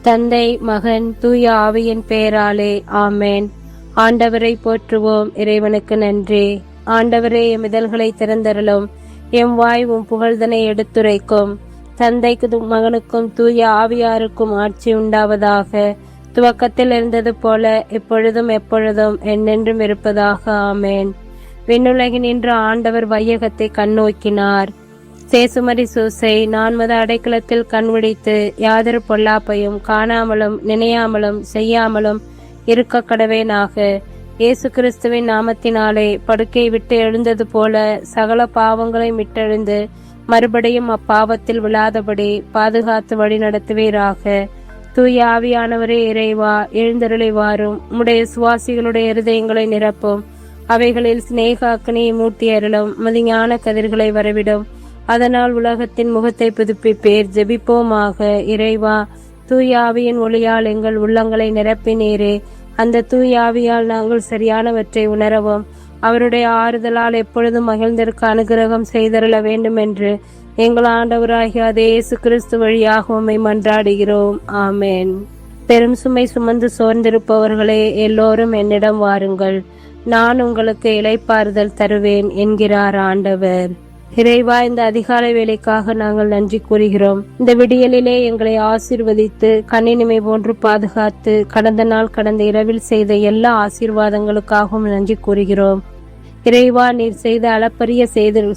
தந்தை, மகன், தூய ஆவியின் பெயராலே ஆமேன். ஆண்டவரை போற்றுவோம். இறைவனுக்கு நன்றி. ஆண்டவரே, எம் இதழ்களை திறந்தருளும். எம் வாய் உம் புகழ்தனை எடுத்துரைக்கும். தந்தைக்கும் மகனுக்கும் தூய ஆவியாருக்கும் ஆட்சி உண்டாவதாக. துவக்கத்தில் இருந்தது போல எப்பொழுதும் எப்பொழுதும் என்னென்றும் இருப்பதாக. ஆமேன். விண்ணுலகில் நின்ற ஆண்டவர் வையகத்தை கண்ணோக்கினார். சேசுமரி சூசை 4 அடைக்கலத்தில் கண்விழித்து யாதொரு பொல்லாப்பையும் காணாமலும் நினையாமலும் செய்யாமலும் இருக்க கடவேனாக. இயேசு கிறிஸ்துவின் நாமத்தினாலே படுக்கை விட்டு எழுந்தது போல சகல பாவங்களை விட்டெழுந்து மறுபடியும் அப்பாவத்தில் விழாதபடி பாதுகாத்து வழி நடத்துவீராக. தூய ஆவியானவரே இறைவா, எழுந்தருளை வாரும். உம்முடைய சுவாசிகளுடைய இருதயங்களை நிரப்பும். அவைகளில் சிநேக அக்னியை மூட்டி அருளும். மதிஞான கதிர்களை வரவிடும். அதனால் உலகத்தின் முகத்தை புதுப்பிப்பேர். ஜெபிப்போமாக. இறைவா, தூய ஆவியின் ஒளியால் எங்கள் உள்ளங்களை நிரப்பினீரே. அந்த தூய ஆவியால் நாங்கள் சரியானவற்றை உணரவும் அவருடைய ஆறுதலால் எப்பொழுதும் மகிழ்ந்திருக்க அனுகிரகம் செய்தருள வேண்டும் என்று எங்கள் ஆண்டவராகிய இயேசு கிறிஸ்து வழியாக உம்மை மன்றாடுகிறோம். ஆமேன். பெரும் சுமை சுமந்து சோர்ந்திருப்பவர்களே, எல்லோரும் என்னிடம் வாருங்கள், நான் உங்களுக்கு இளைப்பாறுதல் தருவேன் என்கிறார் ஆண்டவர். இறைவா, இந்த அதிகாலை வேலைக்காக நாங்கள் நன்றி கூறுகிறோம். இந்த விடியலிலே எங்களை ஆசீர்வதித்து கண்ணினிமை போன்று பாதுகாத்து கடந்த இரவில் செய்த எல்லா ஆசீர்வாதங்களுக்காகவும் நன்றி கூறுகிறோம். இறைவா, நீர் செய்த அளப்பரிய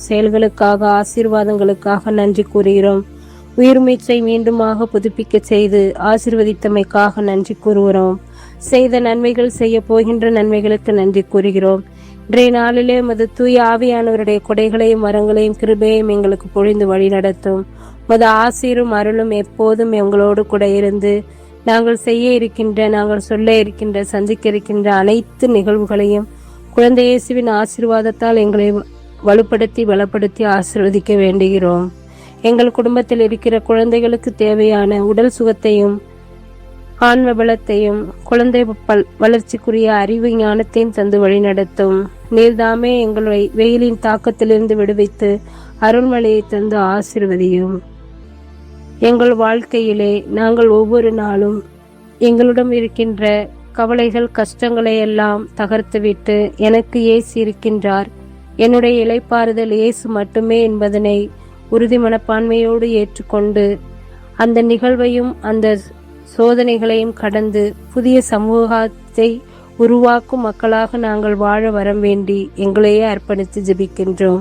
செயல்களுக்காக ஆசீர்வாதங்களுக்காக நன்றி கூறுகிறோம். உயிர்மீச்சை மீண்டுமாக புதுப்பிக்க செய்து ஆசீர்வதித்தமைக்காக நன்றி கூறுகிறோம். செய்த நன்மைகள், செய்ய போகின்ற நன்மைகளுக்கு நன்றி கூறுகிறோம். இன்றைய நாளிலே மது தூய ஆவியானவருடைய கொடைகளையும் வரங்களையும் கிருபையும் எங்களுக்கு பொழிந்து வழி நடத்தும். மது ஆசீரும் அருளும் எப்போதும் எங்களோடு கூட இருந்து நாங்கள் செய்ய இருக்கின்ற, நாங்கள் சொல்ல இருக்கின்ற, சந்திக்க இருக்கின்ற அனைத்து நிகழ்வுகளையும் குழந்தை இயேசுவின் ஆசீர்வாதத்தால் எங்களை வலுப்படுத்தி பலப்படுத்தி ஆசீர்வதிக்க வேண்டுகிறோம். எங்கள் குடும்பத்தில் இருக்கிற குழந்தைகளுக்கு தேவையான உடல் சுகத்தையும் ஆன்ம பலத்தையும் குழந்தை வளர்ச்சிக்குரிய அறிவு ஞானத்தையும் தந்து வழி நடத்தும். நீர்தாமே எங்களை வெயிலின் தாக்கத்திலிருந்து விடுவித்து அருள்மழையை தந்து ஆசீர்வதியும். எங்கள் வாழ்க்கையிலே நாங்கள் ஒவ்வொரு நாளும் எங்களிடம் இருக்கின்ற கவலைகள், கஷ்டங்களை எல்லாம் தகர்த்துவிட்டு எனக்கு இயேசு இருக்கின்றார், என்னுடைய இளைப்பாறுதல் இயேசு மட்டுமே என்பதனை உறுதி மனப்பான்மையோடு ஏற்றுக்கொண்டு அந்த நிகழ்வையும் அந்த சோதனைகளையும் கடந்து புதிய சமூகத்தை உருவாக்கும் மக்களாக நாங்கள் வாழ வரம் வேண்டி எங்களையே அர்ப்பணித்து ஜெபிக்கின்றோம்.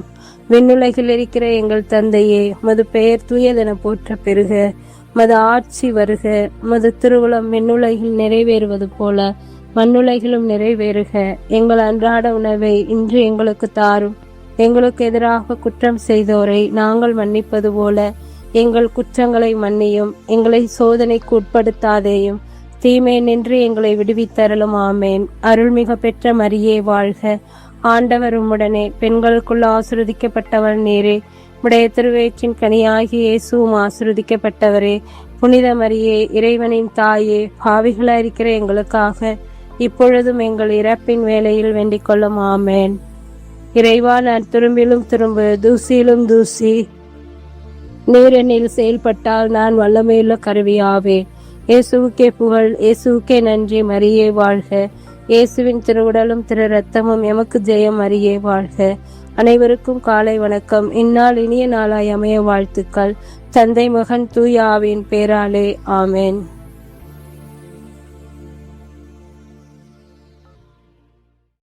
விண்ணுலகில் இருக்கிற எங்கள் தந்தையே, மது பெயர் தூயதென போற்ற பெருக, மது ஆட்சி வருக, மது திருவுளம் விண்ணுலகில் நிறைவேறுவது போல மண்ணுலகிலும் நிறைவேறுக. எங்கள் அன்றாட உணவை இன்று எங்களுக்கு தாரும். எங்களுக்கு எதிராக குற்றம் செய்தோரை நாங்கள் மன்னிப்பது போல எங்கள் குற்றங்களை மன்னியும். எங்களை சோதனைக்கு உட்படுத்தாதேயும், தீமை நின்று எங்களை விடுவித்தருளும். ஆமேன். அருள்மிக பெற்ற மரியே வாழ்க. ஆண்டவர் உம்முடனே, பெண்களுக்குள்ள ஆசீர்வதிக்கப்பட்டவர் நீரே. உடைய திருவயிற்றின் கனியாகி இயேசுவும் ஆசீர்வதிக்கப்பட்டவரே. புனித மரியே, இறைவனின் தாயே, பாவிகளாய் இருக்கிற எங்களுக்காக இப்பொழுதும் எங்கள் இறப்பின் வேளையில் வேண்டிக் கொள்ளும். ஆமேன். இறைவா, நான் திரும்பிலும் திரும்ப, தூசியிலும் தூசி, நீரெண்ணில் செயல்பட்டால் நான் வல்லமையுள்ள கருவியாவேன். இயேசுவுக்கே புகழ், இயேசுவுக்கே நன்றி. மரியே வாழ்க. இயேசுவின் திருவுடலும் திரு ரத்தமும் எமக்கு ஜெயம். மரியே வாழ்க. அனைவருக்கும் காலை வணக்கம். இந்நாள் இனிய நாளாய் அமைய வாழ்த்துக்கள். தந்தை, மகன், தூய ஆவியின் பேராலே ஆமேன்.